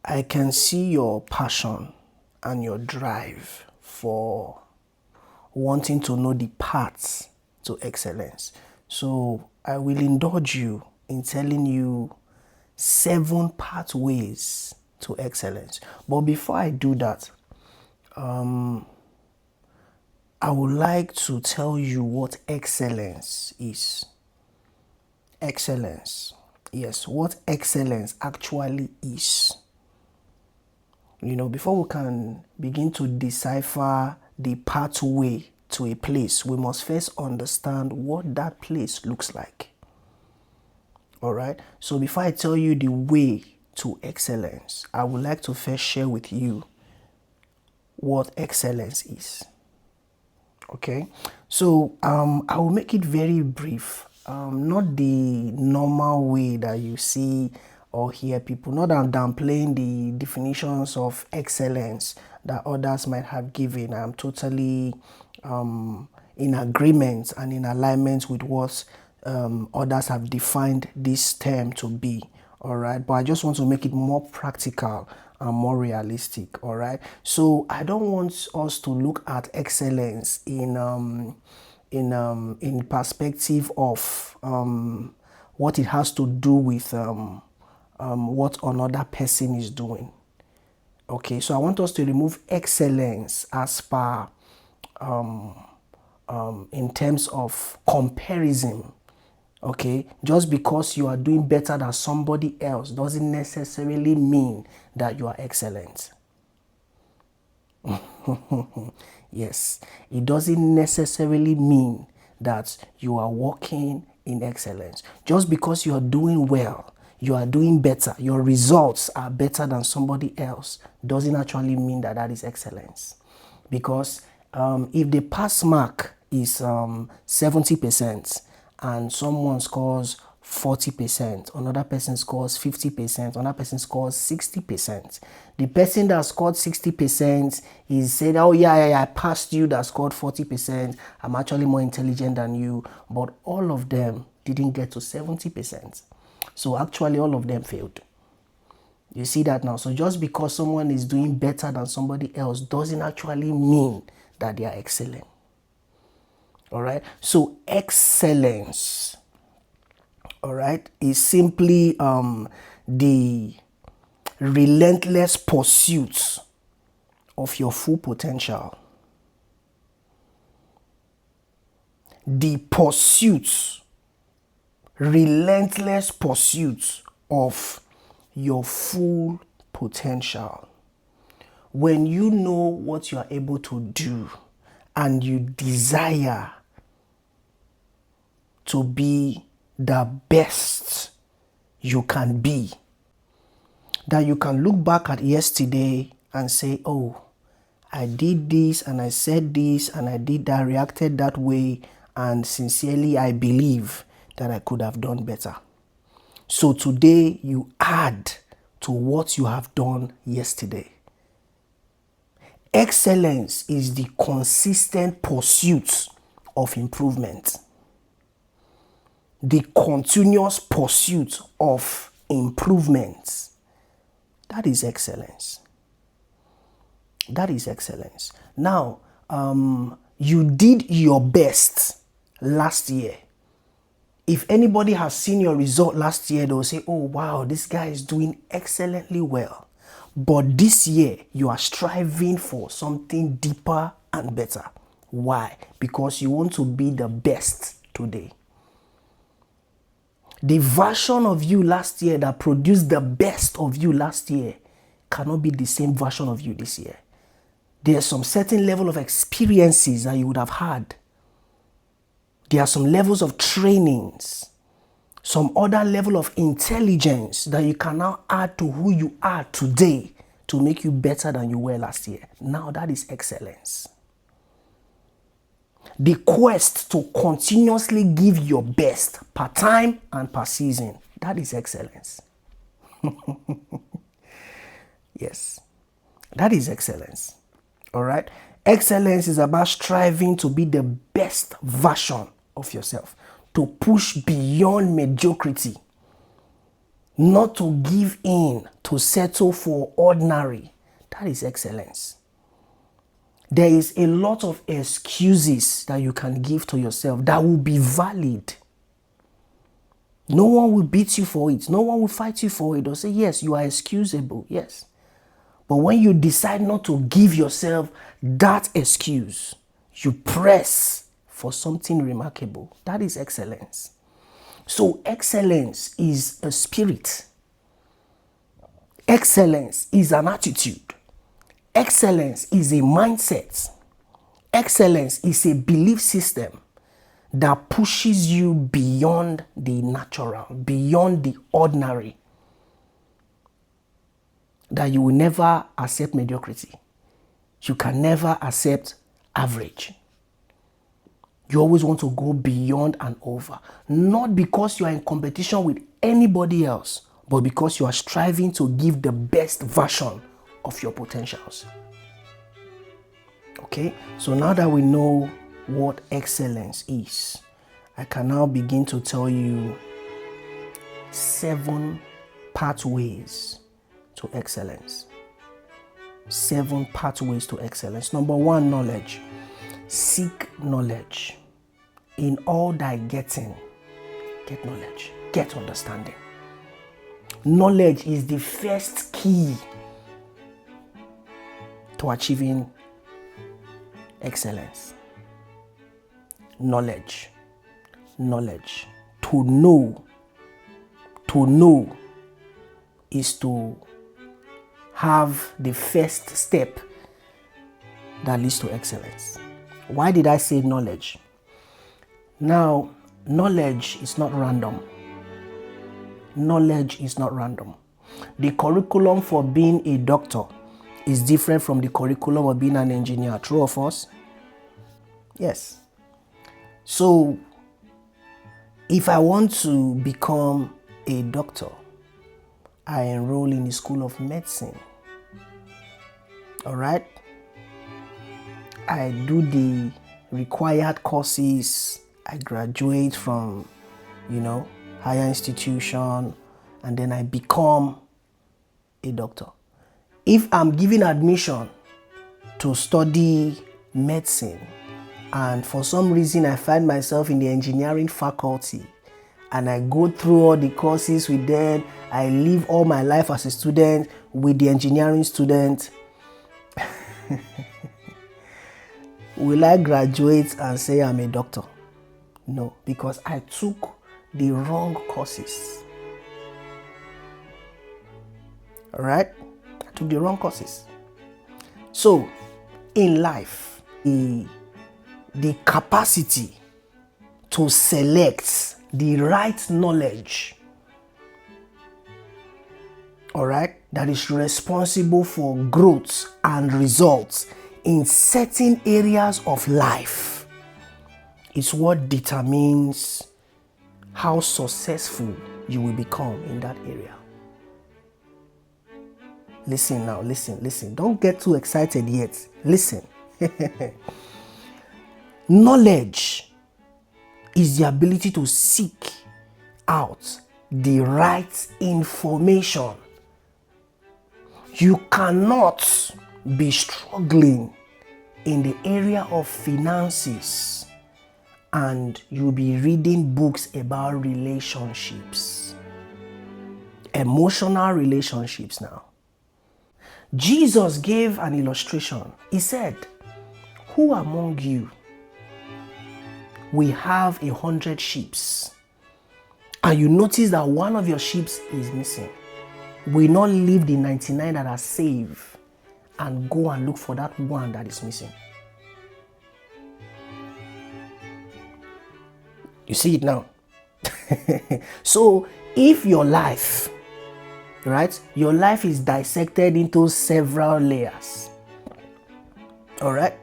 I can see your passion and your drive for wanting to know the paths to excellence. So I will indulge you in telling you 7 pathways to excellence. But before I do that, I would like to tell you what excellence is. Excellence. Yes, what excellence actually is. Before we can begin to decipher the pathway to a place, we must first understand what that place looks like. All right. So before I tell you the way to excellence, I would like to first share with you what excellence is. Okay. So I will make it very brief. Not the normal way that you see or hear people. Not that I'm downplaying the definitions of excellence that others might have given. I'm totally in agreement and in alignment with what others have defined this term to be. All right, but I just want to make it more practical and more realistic. All right, so I don't want us to look at excellence in perspective of what it has to do with what another person is doing. Okay, so I want us to remove excellence as per in terms of comparison. Okay, just because you are doing better than somebody else doesn't necessarily mean that you are excellent. Yes, it doesn't necessarily mean that you are walking in excellence. Just because you are doing well, you are doing better, your results are better than somebody else, doesn't actually mean that that is excellence. Because if the pass mark is 70% and someone scores 40%, another person scores 50%, another person scores 60%. The person that scored 60% is saying, oh yeah, I passed you that scored 40%. I'm actually more intelligent than you. But all of them didn't get to 70%. So actually all of them failed. You see that now? So just because someone is doing better than somebody else doesn't actually mean that they are excellent. All right. So excellence, all right, is simply the relentless pursuit of your full potential. The pursuit, relentless pursuit of your full potential. When you know what you are able to do and you desire to be the best you can be, that you can look back at yesterday and say, oh, I did this and I said this and I did that, reacted that way, and sincerely I believe that I could have done better. So today you add to what you have done yesterday. Excellence is the consistent pursuit of improvement. The continuous pursuit of improvement. That is excellence. That is excellence. Now, you did your best last year. If anybody has seen your result last year, they'll say, oh wow, this guy is doing excellently well. But this year, you are striving for something deeper and better. Why? Because you want to be the best today. The version of you last year that produced the best of you last year cannot be the same version of you this year. There's some certain level of experiences that you would have had. There are some levels of trainings, some other level of intelligence that you can now add to who you are today to make you better than you were last year. Now that is excellence. The quest to continuously give your best per time and per season, that is excellence. Yes, that is excellence. All right. Excellence is about striving to be the best version of yourself, to push beyond mediocrity. not to give in, to settle for ordinary. That is excellence. There is a lot of excuses that you can give to yourself that will be valid. No one will beat you for it. No one will fight you for it. They'll say, yes, you are excusable. Yes. But when you decide not to give yourself that excuse, you press for something remarkable. That is excellence. So excellence is a spirit. Excellence is an attitude. Excellence is a mindset. Excellence is a belief system that pushes you beyond the natural, beyond the ordinary. That you will never accept mediocrity. You can never accept average. You always want to go beyond and over. Not because you are in competition with anybody else, but because you are striving to give the best version of your potentials. Okay, so now that we know what excellence is, I can now begin to tell you 7 pathways to excellence. 7 pathways to excellence. Number 1, knowledge. Seek knowledge. In all thy getting, get knowledge, get understanding. Knowledge is the first key to achieving excellence. Knowledge. Knowledge. To know is to have the first step that leads to excellence. Why did I say knowledge? Now, knowledge is not random. Knowledge is not random. The curriculum for being a doctor is different from the curriculum of being an engineer. True or false? Yes. So, if I want to become a doctor, I enroll in the School of Medicine. All right? I do the required courses. I graduate from, higher institution, and then I become a doctor. If I'm given admission to study medicine, and for some reason I find myself in the engineering faculty, and I go through all the courses with them, I live all my life as a student with the engineering student, will I graduate and say I'm a doctor? No, because I took the wrong courses. All right? I took the wrong courses. So, in life, the capacity to select the right knowledge, all right, that is responsible for growth and results in certain areas of life is what determines how successful you will become in that area. Listen now, listen. Don't get too excited yet. Listen. Knowledge is the ability to seek out the right information. You cannot be struggling in the area of finances and you'll be reading books about relationships, emotional relationships now. Jesus gave an illustration. He said, who among you will have 100 sheep and you notice that one of your sheep is missing? Will not leave the 99 that are saved and go and look for that one that is missing? You see it now? So if your life, right, your life is dissected into several layers, all right,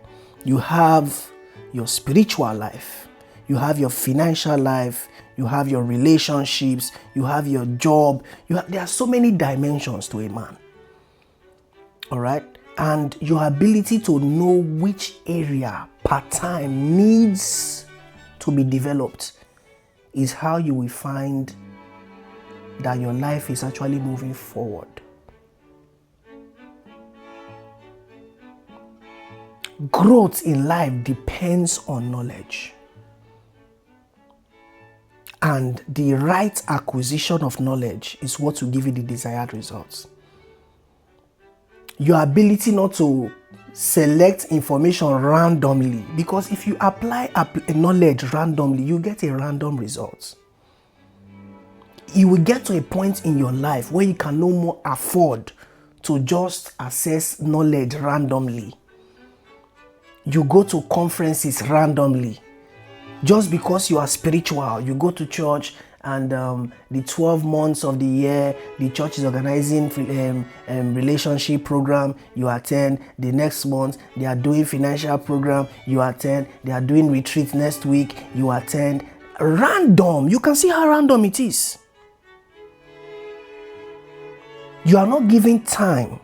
you have your spiritual life, you have your financial life, you have your relationships, you have your job, there are so many dimensions to a man, all right, and your ability to know which area part time needs to be developed is how you will find that your life is actually moving forward. Growth in life depends on knowledge. And the right acquisition of knowledge is what will give you the desired results. Your ability not to select information randomly, because if you apply knowledge randomly, you get a random result. You will get to a point in your life where you can no more afford to just access knowledge randomly. You go to conferences randomly. Just because you are spiritual, you go to church and the 12 months of the year, the church is organizing relationship program, you attend. The next month, they are doing financial program, you attend. They are doing retreat next week, you attend. Random. You can see how random it is. You are not giving time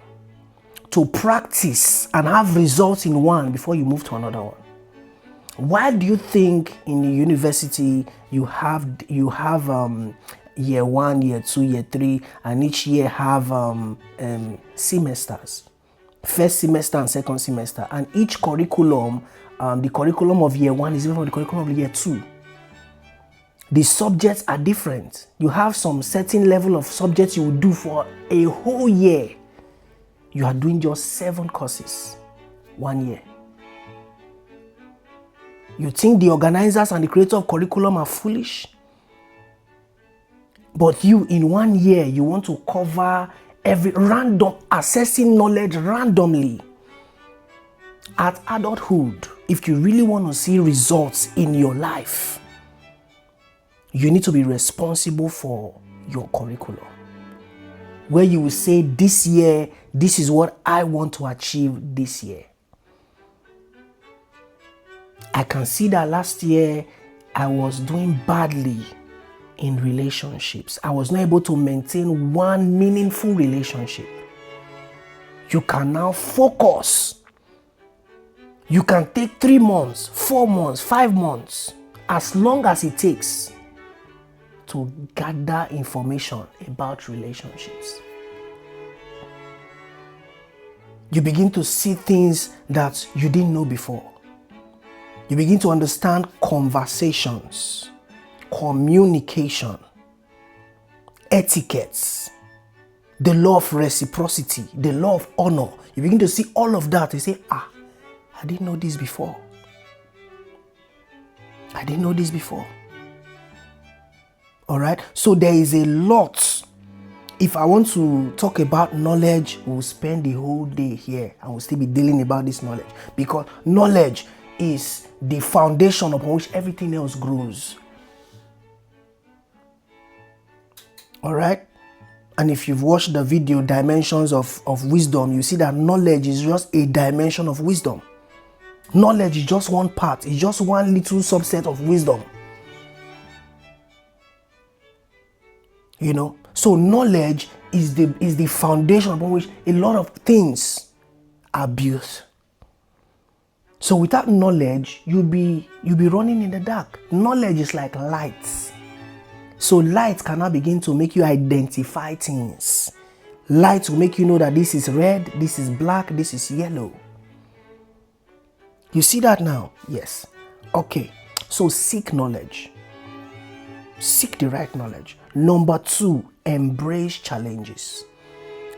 to practice and have results in one before you move to another one. Why do you think in the university you have year 1, year 2, year 3, and each year have semesters? First semester and second semester, and each curriculum, the curriculum of year 1 is different from the curriculum of year 2. The subjects are different. You have some certain level of subjects you will do for a whole year. You are doing just 7 courses 1 year. You think the organizers and the creator of curriculum are foolish? But you, in 1 year, you want to cover accessing knowledge randomly. At adulthood, if you really want to see results in your life, you need to be responsible for your curriculum. Where you will say, this year, this is what I want to achieve this year. I can see that last year I was doing badly in relationships. I was not able to maintain one meaningful relationship. You can now focus. You can take 3 months, 4 months, 5 months, as long as it takes to gather information about relationships. You begin to see things that you didn't know before. You begin to understand conversations, communication, etiquettes, the law of reciprocity, the law of honor. You begin to see all of that and say, I didn't know this before. I didn't know this before. All right. So there is a lot. If I want to talk about knowledge, we'll spend the whole day here and we'll still be dealing about this knowledge, because knowledge is the foundation upon which everything else grows. All right. And if you've watched the video Dimensions of Wisdom, you see that knowledge is just a dimension of wisdom. Knowledge is just one part. It's just one little subset of wisdom. You know, so knowledge is the foundation upon which a lot of things are built. So without knowledge, you'll be running in the dark. Knowledge is like lights. So light can now begin to make you identify things. Light will make you know that this is red, this is black, this is yellow. You see that now? Yes. Okay. So seek knowledge. Seek the right knowledge. Number 2, embrace challenges.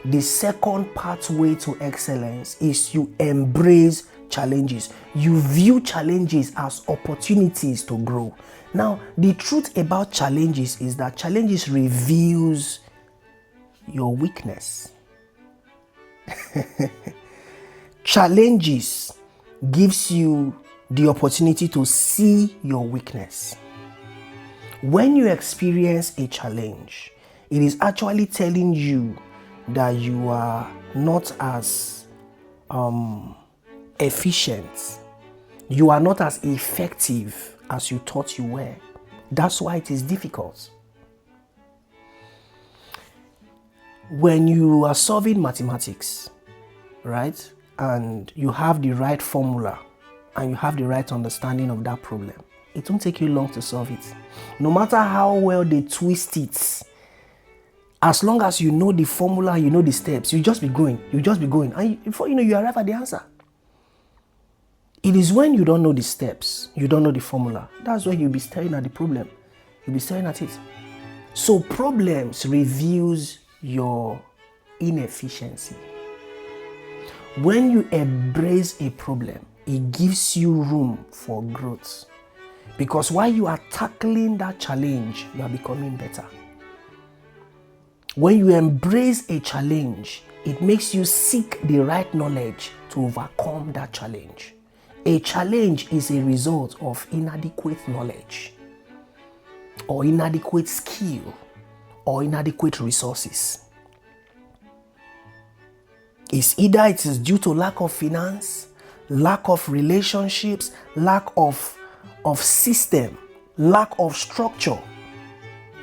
The second pathway to excellence is you embrace challenges. You view challenges as opportunities to grow. Now, the truth about challenges is that challenges reveals your weakness. Challenges gives you the opportunity to see your weakness. When you experience a challenge, it is actually telling you that you are not as efficient. You are not as effective as you thought you were. That's why it is difficult. When you are solving mathematics, right, and you have the right formula and you have the right understanding of that problem, it won't take you long to solve it. No matter how well they twist it, As long as you know the formula, you know the steps, you just be going. And before you know, you arrive at the answer. It is when you don't know the steps, you don't know the formula. That's why you'll be staring at the problem. You'll be staring at it. So problems reveals your inefficiency. When you embrace a problem, it gives you room for growth. Because while you are tackling that challenge, you are becoming better. When you embrace a challenge, it makes you seek the right knowledge to overcome that challenge. A challenge is a result of inadequate knowledge, or inadequate skill, or inadequate resources. It's either it is due to lack of finance, lack of relationships, lack of system, lack of structure,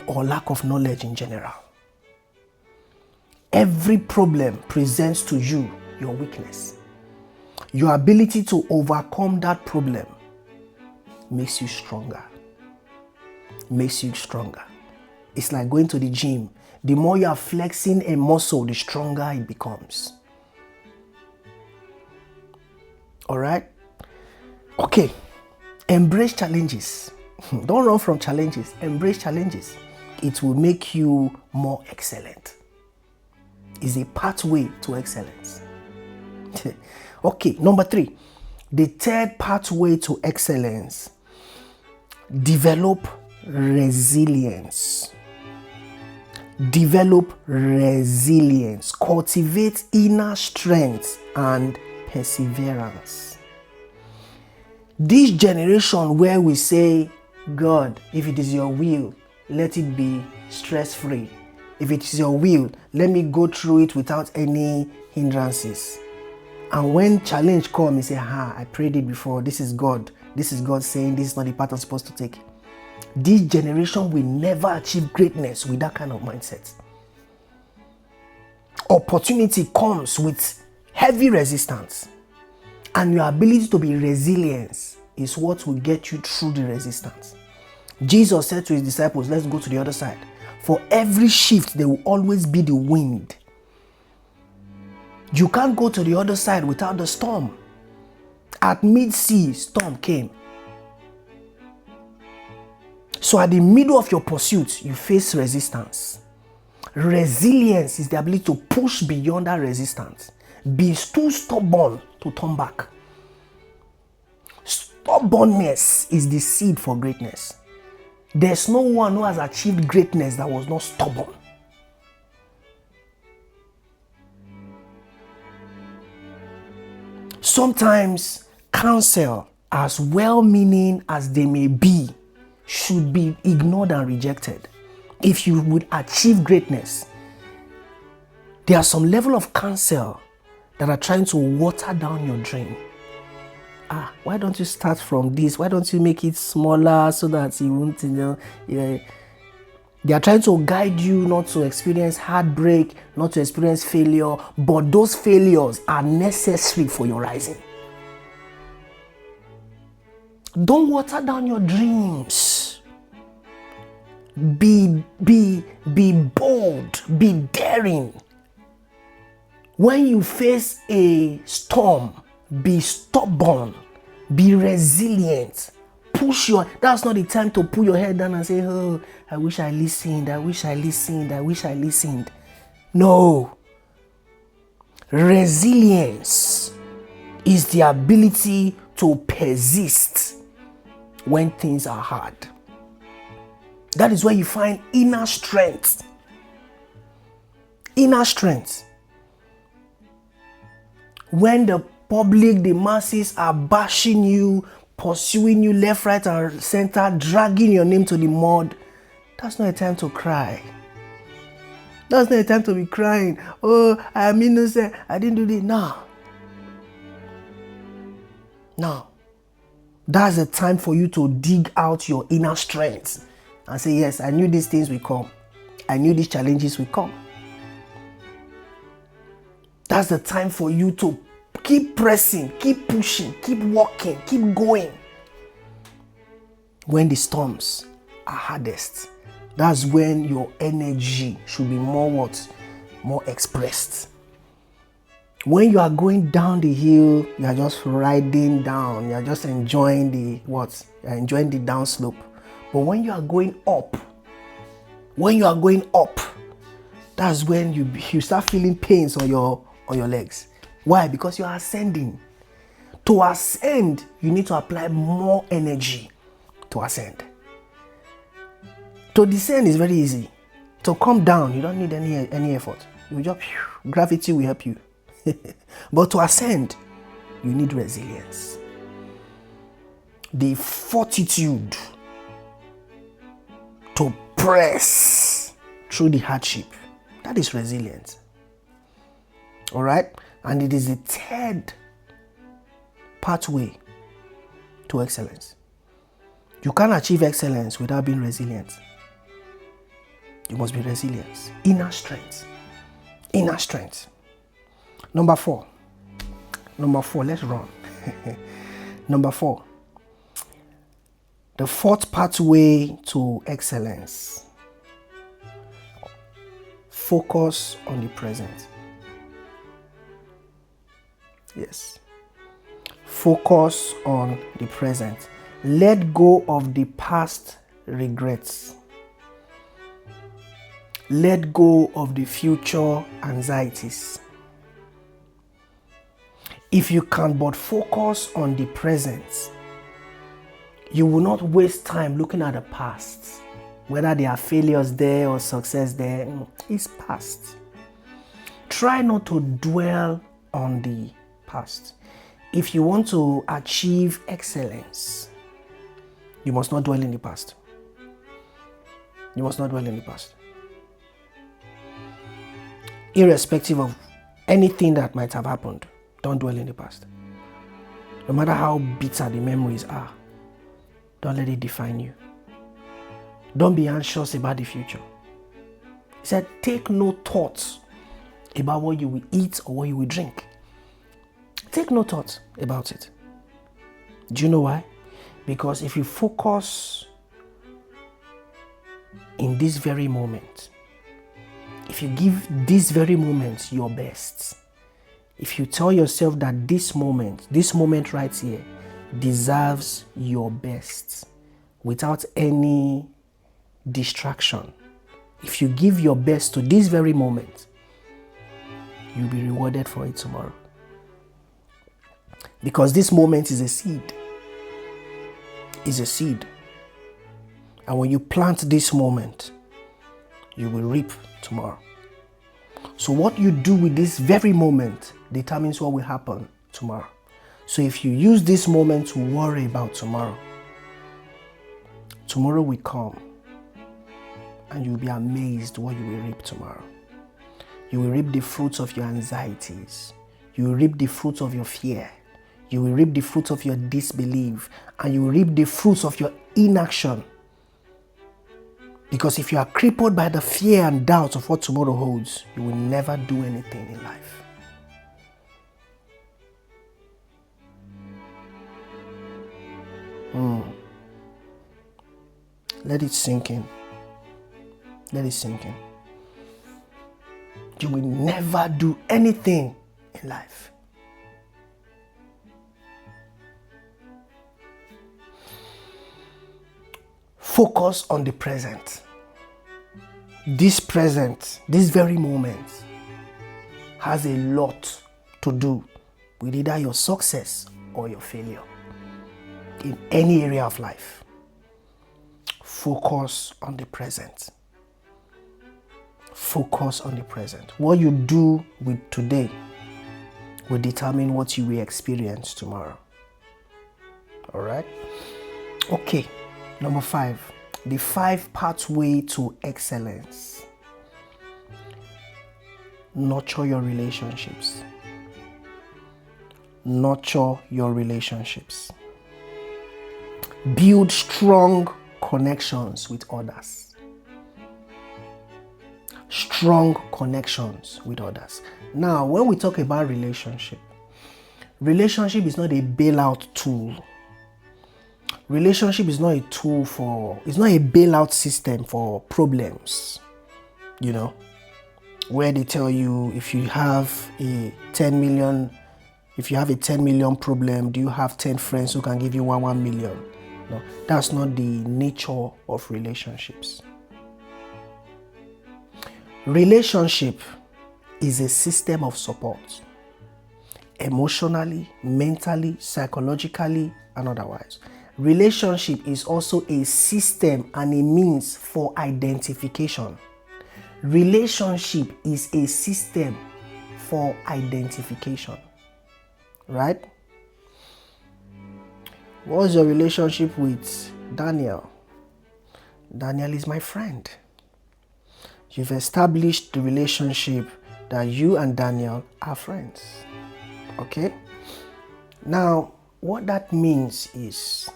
or lack of knowledge in general. Every problem presents to you your weakness. Your ability to overcome that problem makes you stronger. Makes you stronger. It's like going to the gym. The more you are flexing a muscle, the stronger it becomes. All right? Okay. Embrace challenges. Don't run from challenges. Embrace challenges. It will make you more excellent. It's a pathway to excellence. Okay, number 3. The third pathway to excellence. Develop resilience. Develop resilience. Cultivate inner strength and perseverance. This generation where we say, God, if it is your will, let it be stress-free. If it is your will, let me go through it without any hindrances. And when challenge comes, you say, I prayed it before. This is God. This is God saying this is not the path I'm supposed to take. This generation will never achieve greatness with that kind of mindset. Opportunity comes with heavy resistance. And your ability to be resilient is what will get you through the resistance. Jesus said to his disciples, let's go to the other side. For every shift, there will always be the wind. You can't go to the other side without the storm. At mid-sea, storm came. So at the middle of your pursuit, you face resistance. Resilience is the ability to push beyond that resistance. Be too stubborn to turn back. Stubbornness is the seed for greatness. There's no one who has achieved greatness that was not stubborn. Sometimes counsel, as well-meaning as they may be, should be ignored and rejected. If you would achieve greatness, there are some level of counsel that are trying to water down your dream. Why don't you start from this? Why don't you make it smaller so that you won't, They are trying to guide you not to experience heartbreak, not to experience failure, but those failures are necessary for your rising. Don't water down your dreams. Be bold, be daring. When you face a storm, be stubborn, be resilient. That's not the time to put your head down and say, oh, I wish I listened. No. Resilience is the ability to persist when things are hard. That is where you find inner strength. Inner strength. When the public, the masses are bashing you, pursuing you left, right, and center, dragging your name to the mud, that's not a time to cry. That's not a time to be crying. Oh, I am innocent. I didn't do this. No. That's a time for you to dig out your inner strength and say, yes, I knew these things will come. I knew these challenges will come. That's the time for you to keep pressing, keep pushing, keep walking, keep going. When the storms are hardest That's when your energy should be more what? More expressed. When you are going down the hill, you are just riding down. You are just enjoying the what? You are enjoying the down slope. But when you are going up, that's when you start feeling pains on your legs. Why? Because you are ascending. To ascend, you need to apply more energy to ascend. To descend is very easy. To come down, you don't need any effort. You just gravity will help you. But to ascend, you need resilience. The fortitude to press through the hardship. That is resilience. All right? And it is the third pathway to excellence. You can't achieve excellence without being resilient. You must be resilient. Inner strength. Inner strength. Number four, let's run. Number 4. The fourth pathway to excellence. Focus on the present. Yes. Focus on the present. Let go of the past regrets. Let go of the future anxieties. If you can but focus on the present, you will not waste time looking at the past. Whether there are failures there or success there, it's past. Try not to dwell on the past. If you want to achieve excellence, you must not dwell in the past. You must not dwell in the past. Irrespective of anything that might have happened, don't dwell in the past. No matter how bitter the memories are, don't let it define you. Don't be anxious about the future. He said, take no thought about what you will eat or what you will drink. Take no thought about it. Do you know why? Because if you focus in this very moment, if you give this very moment your best, if you tell yourself that this moment right here deserves your best without any distraction, if you give your best to this very moment, you'll be rewarded for it tomorrow. Because this moment is a seed. It's a seed. And when you plant this moment, you will reap tomorrow. So what you do with this very moment determines what will happen tomorrow. So if you use this moment to worry about tomorrow, tomorrow will come and you'll be amazed what you will reap tomorrow. You will reap the fruits of your anxieties. You will reap the fruits of your fear. You will reap the fruits of your disbelief. And you will reap the fruits of your inaction. Because if you are crippled by the fear and doubt of what tomorrow holds, you will never do anything in life. Let it sink in. Let it sink in. You will never do anything in life. Focus on the present. This present, this very moment, has a lot to do with either your success or your failure in any area of life. Focus on the present. Focus on the present. What you do with today will determine what you will experience tomorrow. All right? Okay. Number 5. The 5 pathway to excellence. Nurture your relationships. Nurture your relationships. Build strong connections with others. Strong connections with others. Now, when we talk about relationship is not a bailout tool. Relationship is not a tool for, it's not a bailout system for problems, you know, where they tell you if you have a 10 million, if you have a 10 million problem, do you have 10 friends who can give you 1 million? No, that's not the nature of relationships. Relationship is a system of support, emotionally, mentally, psychologically, and otherwise. Relationship is also a system and a means for identification. Relationship is a system for identification, right? What's your relationship with Daniel? Daniel is my friend. You've established the relationship that you and Daniel are friends. Okay? Now, what that means is,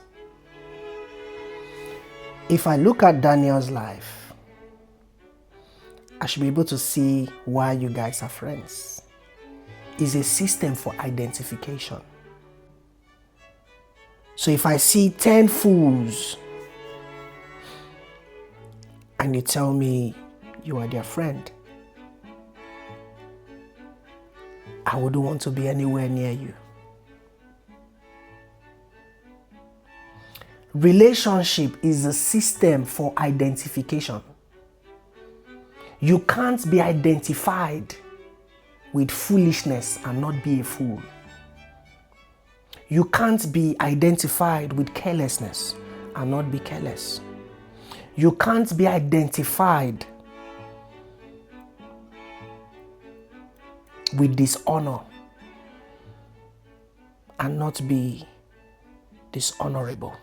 if I look at Daniel's life, I should be able to see why you guys are friends. It's a system for identification. So if I see 10 fools and you tell me you are their friend, I wouldn't want to be anywhere near you. Relationship is a system for identification. You can't be identified with foolishness and not be a fool. You can't be identified with carelessness and not be careless. You can't be identified with dishonor and not be dishonorable.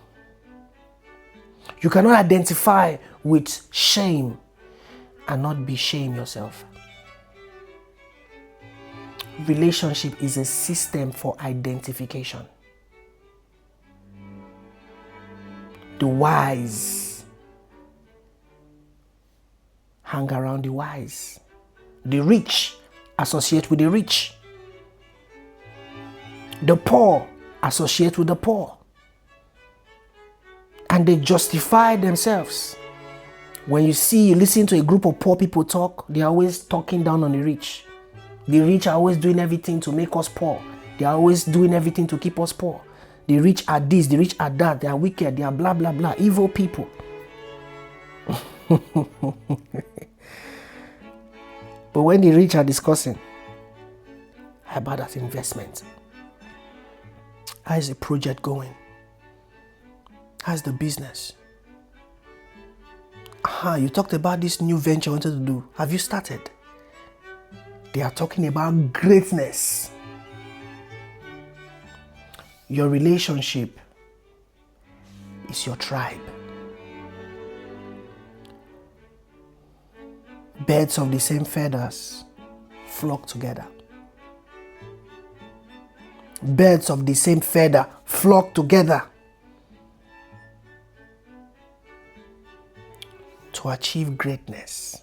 You cannot identify with shame and not be shame yourself. Relationship is a system for identification. The wise hang around the wise. The rich associate with the rich. The poor associate with the poor. And they justify themselves. When you listen to a group of poor people talk, they're always talking down on the rich. The rich are always doing everything to make us poor. They are always doing everything to keep us poor. The rich are this, the rich are that, they are wicked, they are blah, blah, blah, evil people. But when the rich are discussing, how about that investment? How is the project going? How's the business? You talked about this new venture you wanted to do. Have you started? They are talking about greatness. Your relationship is your tribe. Birds of the same feathers flock together. Birds of the same feather flock together to achieve greatness,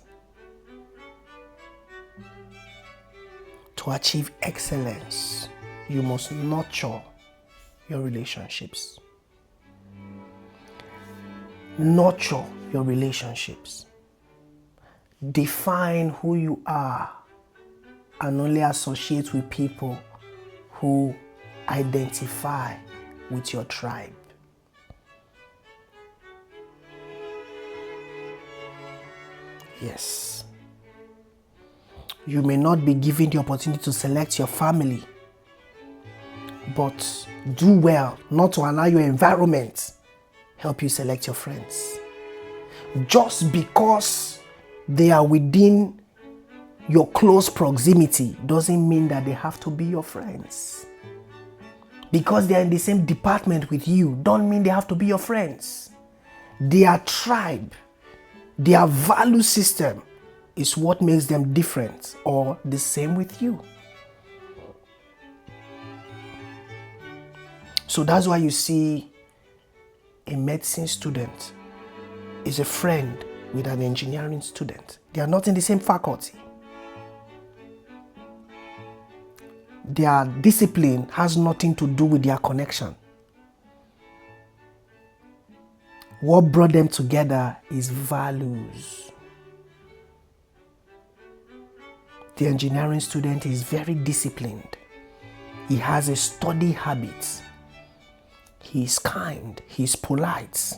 to achieve excellence. You must nurture your relationships. Nurture your relationships. Define who you are and only associate with people who identify with your tribe. Yes. You may not be given the opportunity to select your family, but do well not to allow your environment help you select your friends. Just because they are within your close proximity doesn't mean that they have to be your friends. Because they are in the same department with you, don't mean they have to be your friends. Their tribe, their value system is what makes them different or the same with you. So that's why you see a medicine student is a friend with an engineering student. They are not in the same faculty. Their discipline has nothing to do with their connection. What brought them together is values. The engineering student is very disciplined. He has a study habit. He is kind. He is polite.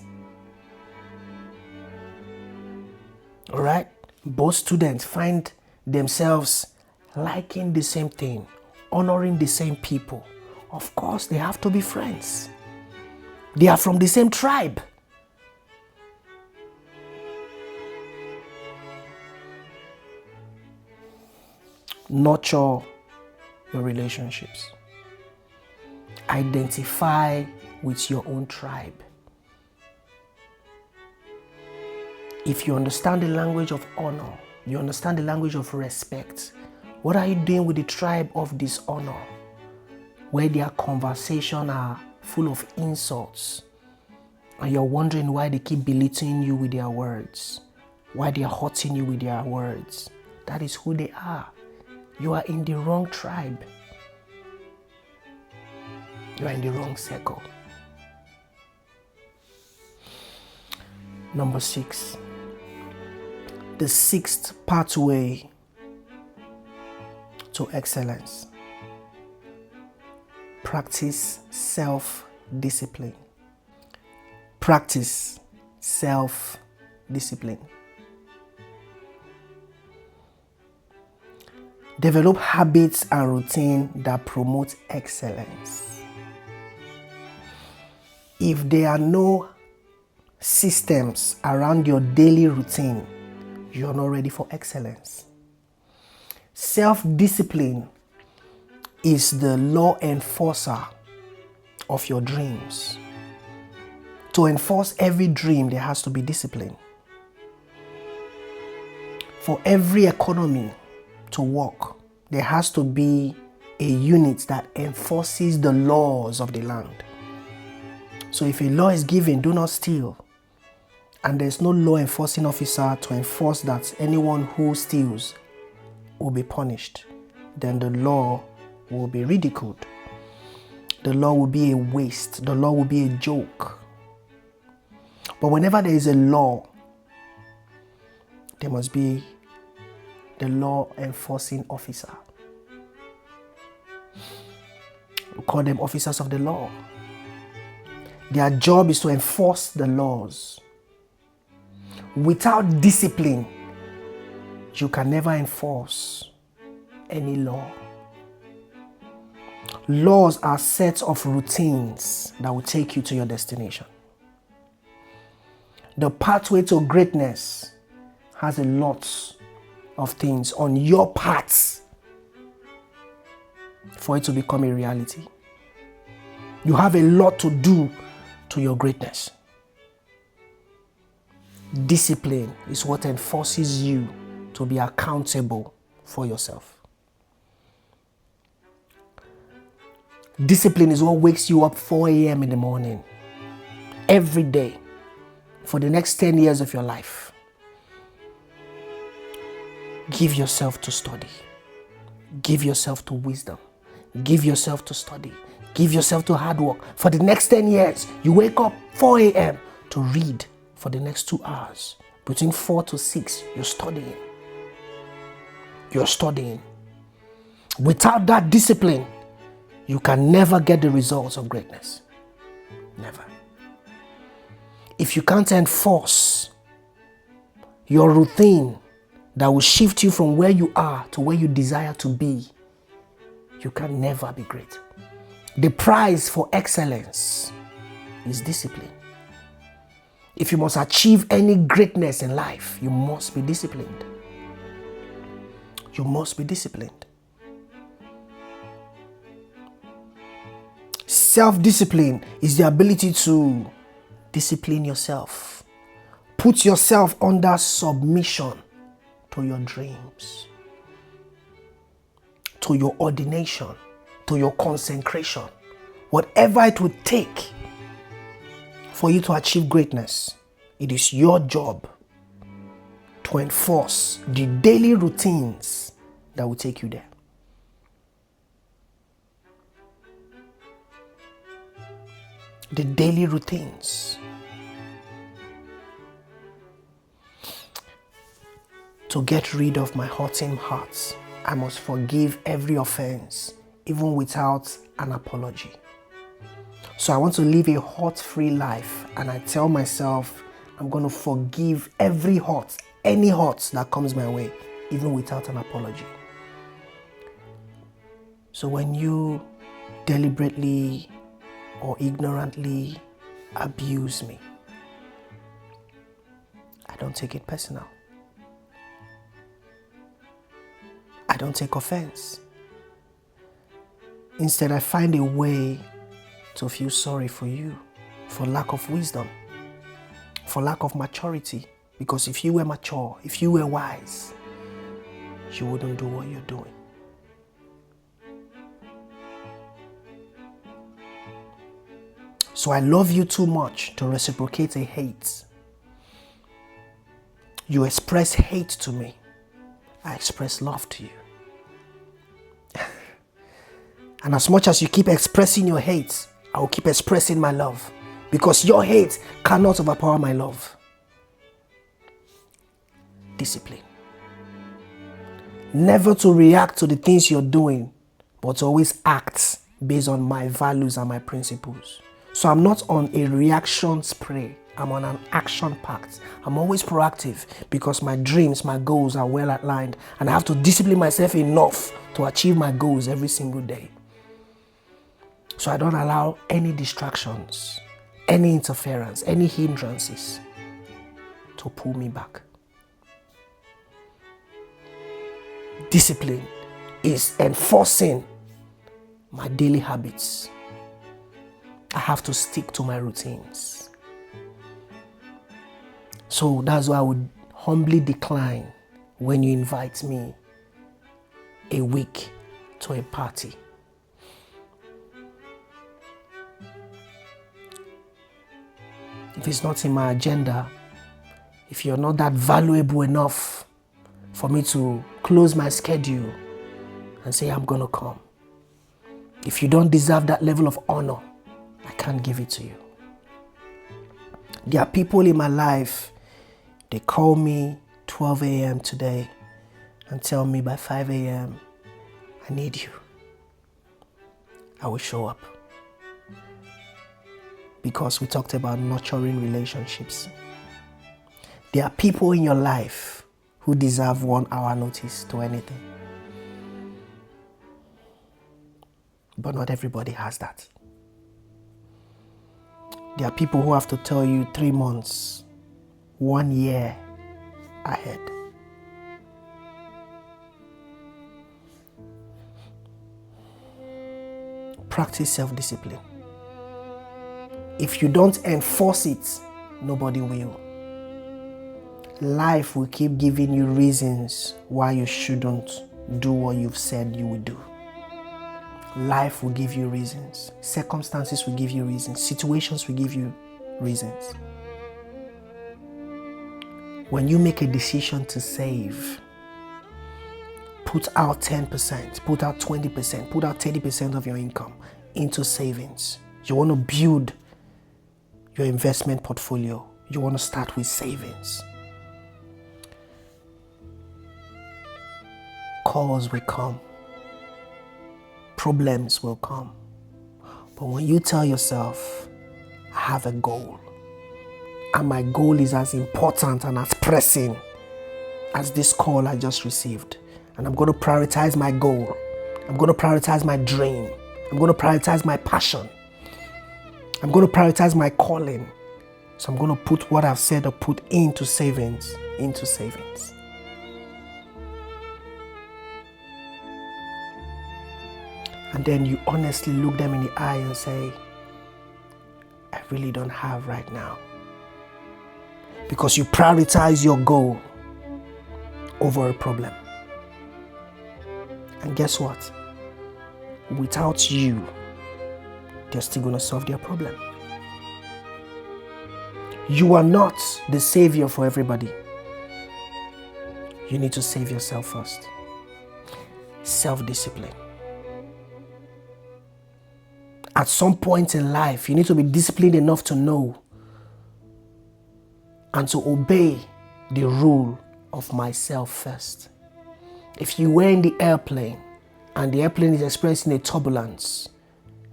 All right? Both students find themselves liking the same thing, honoring the same people. Of course, they have to be friends. They are from the same tribe. Nurture your relationships. Identify with your own tribe. If you understand the language of honor, you understand the language of respect, what are you doing with the tribe of dishonor, where their conversation are full of insults, and you're wondering why they keep belittling you with their words, why they're hurting you with their words? That is who they are. You are in the wrong tribe. You are in the wrong circle. Number 6. The 6th pathway to excellence. Practice self-discipline. Practice self-discipline. Develop habits and routine that promote excellence. If there are no systems around your daily routine, you're not ready for excellence. Self-discipline is the law enforcer of your dreams. To enforce every dream, there has to be discipline. For every economy to work, there has to be a unit that enforces the laws of the land. So if a law is given, do not steal, and there's no law enforcing officer to enforce that anyone who steals will be punished, then the law will be ridiculed. The law will be a waste. The law will be a joke. But whenever there is a law, there must be the law enforcing officer. We call them officers of the law. Their job is to enforce the laws. Without discipline, you can never enforce any law. Laws are sets of routines that will take you to your destination. The pathway to greatness has a lot of things on your path for it to become a reality. You have a lot to do to your greatness. Discipline is what enforces you to be accountable for yourself. Discipline is what wakes you up 4 a.m. in the morning every day for the next 10 years of your life. Give yourself to study. Give yourself to wisdom. Give yourself to study. Give yourself to hard work. For the next 10 years, you wake up 4 a.m. to read for the next 2 hours. Between 4 to 6, you're studying. You're studying. Without that discipline, you can never get the results of greatness. Never. If you can't enforce your routine that will shift you from where you are to where you desire to be, you can never be great. The prize for excellence is discipline. If you must achieve any greatness in life, you must be disciplined. You must be disciplined. Self-discipline is the ability to discipline yourself. Put yourself under submission to your dreams, to your ordination, to your consecration. Whatever it would take for you to achieve greatness, it is your job to enforce the daily routines that will take you there. The daily routines. To get rid of my hurting heart, I must forgive every offense, even without an apology. So I want to live a hurt-free life, and I tell myself I'm going to forgive every hurt, any hurt that comes my way, even without an apology. So when you deliberately or ignorantly abuse me, I don't take it personal. I don't take offense. Instead, I find a way to feel sorry for you, for lack of wisdom, for lack of maturity. Because if you were mature, if you were wise, you wouldn't do what you're doing. So I love you too much to reciprocate a hate. You express hate to me, I express love to you. And as much as you keep expressing your hate, I will keep expressing my love. Because your hate cannot overpower my love. Discipline. Never to react to the things you're doing, but to always act based on my values and my principles. So I'm not on a reaction spree. I'm on an action pact. I'm always proactive because my dreams, my goals are well outlined, and I have to discipline myself enough to achieve my goals every single day. So I don't allow any distractions, any interference, any hindrances to pull me back. Discipline is enforcing my daily habits. I have to stick to my routines. So that's why I would humbly decline when you invite me a week to a party. If it's not in my agenda, if you're not that valuable enough for me to close my schedule and say I'm gonna come, if you don't deserve that level of honor, I can't give it to you. There are people in my life, they call me 12 a.m. today and tell me by 5 a.m. I need you. I will show up. Because we talked about nurturing relationships. There are people in your life who deserve 1 hour notice to anything. But not everybody has that. There are people who have to tell you 3 months, 1 year ahead. Practice self-discipline. If you don't enforce it, nobody will. Life will keep giving you reasons why you shouldn't do what you've said you would do. Life will give you reasons. Circumstances will give you reasons. Situations will give you reasons. When you make a decision to save, put out 10%, put out 20%, put out 30% of your income into savings. You want to build your investment portfolio. You want to start with savings. Calls will come. Problems will come. But when you tell yourself, I have a goal, and my goal is as important and as pressing as this call I just received, and I'm going to prioritize my goal, I'm going to prioritize my dream, I'm going to prioritize my passion, I'm going to prioritize my calling. So I'm going to put what I've said or put into savings, into savings. And then you honestly look them in the eye and say, I really don't have right now. Because you prioritize your goal over a problem. And guess what? Without you, they're still going to solve their problem. You are not the savior for everybody. You need to save yourself first. Self-discipline. At some point in life, you need to be disciplined enough to know and to obey the rule of myself first. If you were in the airplane and the airplane is experiencing a turbulence,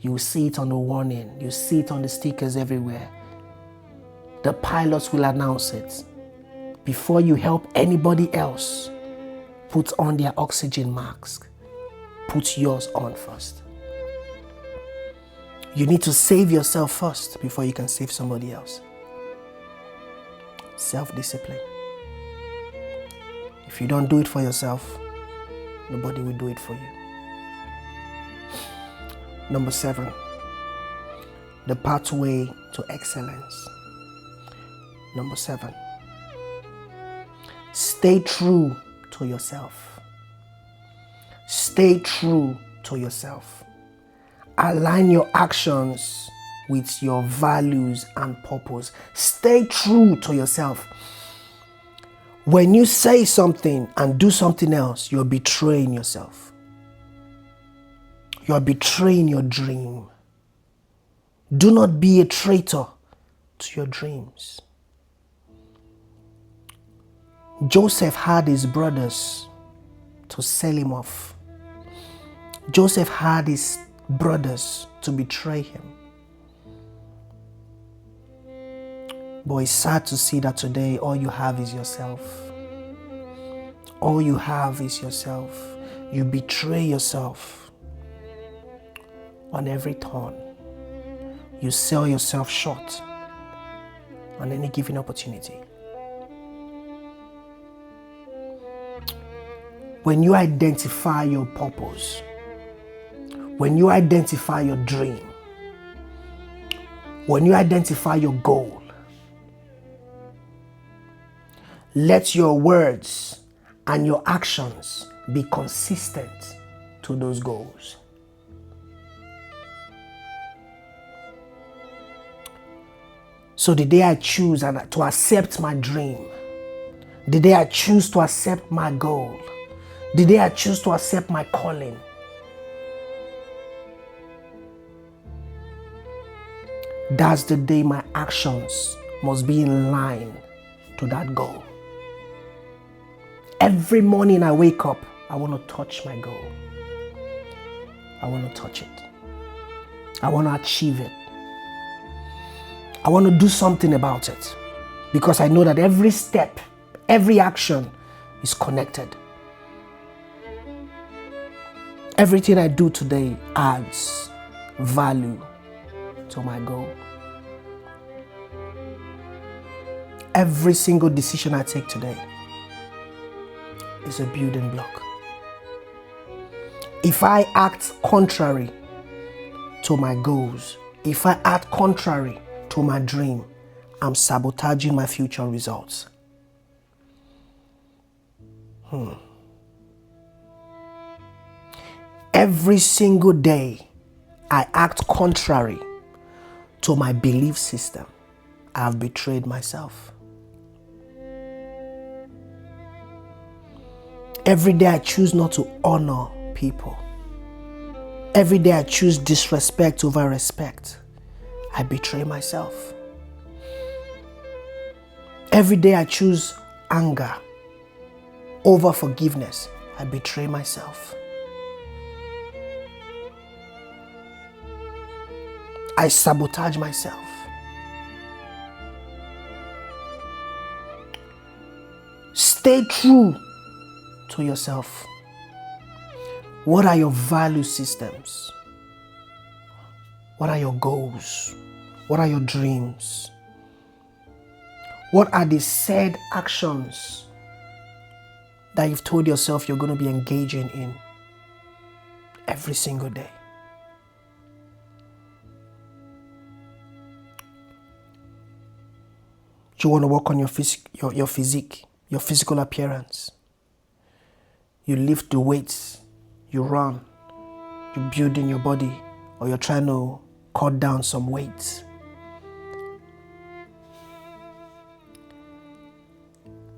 you will see it on the warning, you see it on the stickers everywhere. The pilots will announce it. Before you help anybody else put on their oxygen mask, put yours on first. You need to save yourself first before you can save somebody else. Self-discipline. If you don't do it for yourself, nobody will do it for you. Number 7, the pathway to excellence. Number 7, stay true to yourself. Stay true to yourself. Align your actions with your values and purpose. Stay true to yourself. When you say something and do something else, you're betraying yourself. You're betraying your dream. Do not be a traitor to your dreams. Joseph had his brothers to sell him off. Joseph had his brothers to betray him. But it's sad to see that today all you have is yourself. All you have is yourself. You betray yourself on every turn. You sell yourself short on any given opportunity. When you identify your purpose, when you identify your dream, when you identify your goal, let your words and your actions be consistent to those goals. So the day I choose to accept my dream, the day I choose to accept my goal, the day I choose to accept my calling, that's the day my actions must be in line to that goal. Every morning I wake up, I want to touch my goal. I want to touch it. I want to achieve it. I want to do something about it, because I know that every step, every action is connected. Everything I do today adds value to my goal. Every single decision I take today is a building block. If I act contrary to my goals, if I act contrary to my dream, I'm sabotaging my future results. Every single day I act contrary to my belief system, I've betrayed myself. Every day I choose not to honor people. Every day I choose disrespect over respect, I betray myself. Every day I choose anger over forgiveness, I betray myself. I sabotage myself. Stay true to yourself. What are your value systems? What are your goals? What are your dreams? What are the said actions that you've told yourself you're going to be engaging in every single day? You want to work on your physique, your physical appearance. You lift the weights, you run, you're building your body, or you're trying to cut down some weight.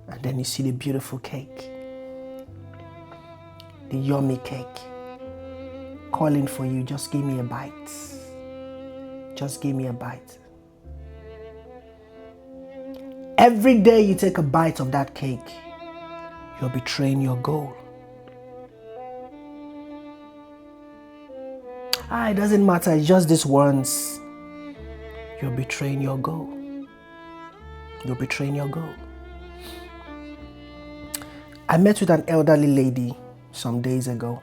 And then you see the beautiful cake, the yummy cake, calling for you, just give me a bite. Just give me a bite. Every day you take a bite of that cake, You're betraying your goal. It doesn't matter, it's just this once. You're betraying your goal. You're betraying your goal. I met with an elderly lady some days ago,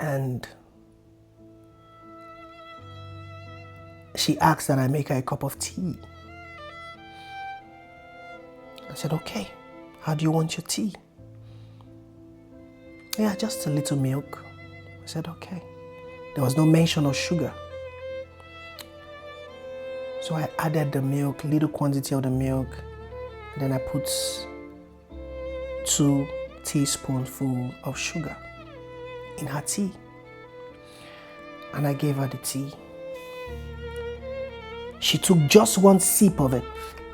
and she asked that I make her a cup of tea. I said, okay, how do you want your tea? Yeah, just a little milk. I said, okay. There was no mention of sugar. So I added the milk, little quantity of the milk, and then I put 2 teaspoonfuls of sugar in her tea. And I gave her the tea. She took just one sip of it.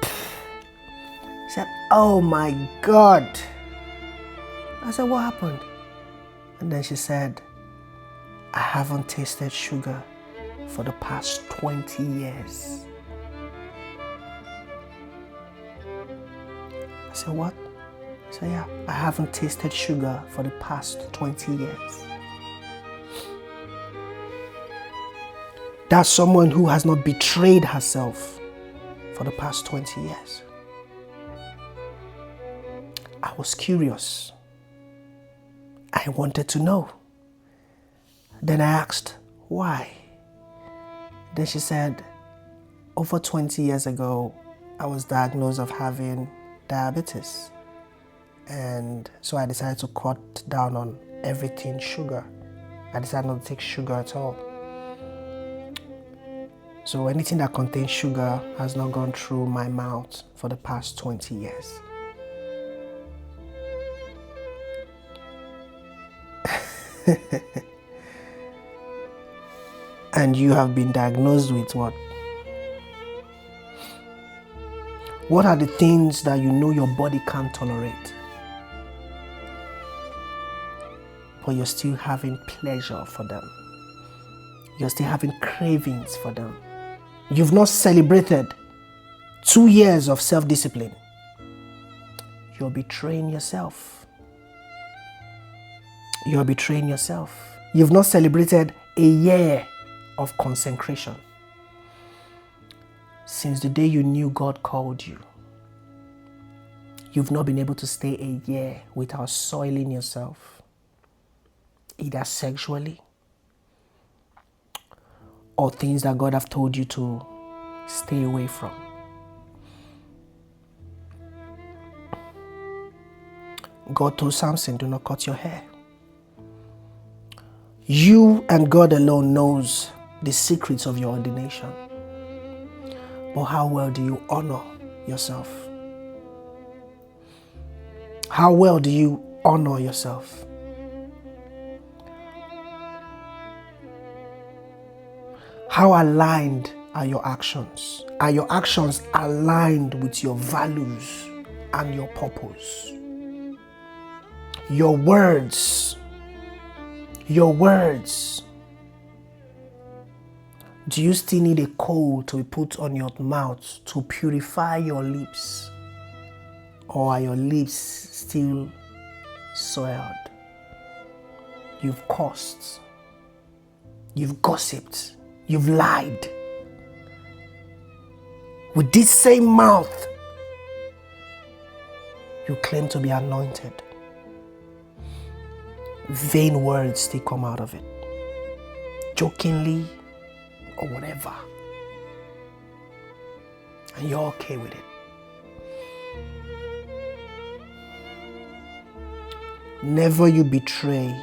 She said, oh my God. I said, what happened? And then she said, I haven't tasted sugar for the past 20 years. I said, what? I said, yeah, I haven't tasted sugar for the past 20 years. That's someone who has not betrayed herself for the past 20 years. I was curious. I wanted to know. Then I asked, why? Then she said, over 20 years ago, I was diagnosed of having diabetes. And so I decided to cut down on everything sugar. I decided not to take sugar at all. So anything that contains sugar has not gone through my mouth for the past 20 years. And you have been diagnosed with what? What are the things that you know your body can't tolerate, but you're still having pleasure for them? You're still having cravings for them. You've not celebrated 2 years of self-discipline. You're betraying yourself. You're betraying yourself. You've not celebrated a year of consecration. Since the day you knew God called you, you've not been able to stay a year without soiling yourself, either sexually or things that God have told you to stay away from. God told Samson, do not cut your hair. You and God alone knows the secrets of your ordination. But how well do you honor yourself? How well do you honor yourself? How aligned are your actions? Are your actions aligned with your values and your purpose? Your words. Do you still need a coal to be put on your mouth to purify your lips? Or are your lips still soiled? You've cursed. You've gossiped. You've lied. With this same mouth, you claim to be anointed. Vain words still come out of it. Jokingly or whatever. And you're okay with it. Never you betray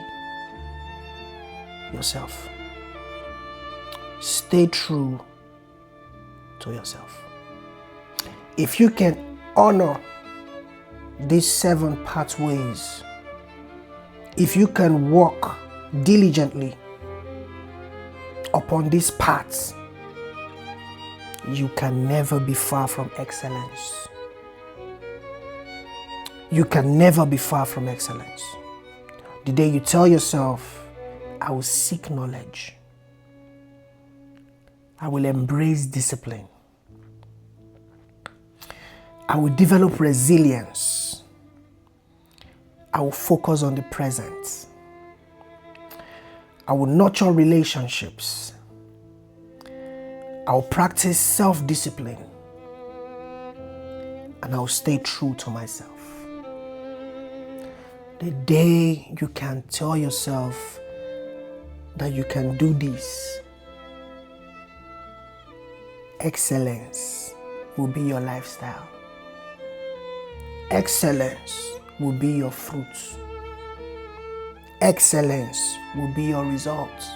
yourself. Stay true to yourself. If you can honor these 7 pathways, if you can walk diligently upon these paths, you can never be far from excellence. You can never be far from excellence. The day you tell yourself, I will seek knowledge, I will embrace discipline, I will develop resilience, I will focus on the present. I will nurture relationships. I will practice self-discipline. And I will stay true to myself. The day you can tell yourself that you can do this, excellence will be your lifestyle. Excellence will be your fruits. Excellence will be your results.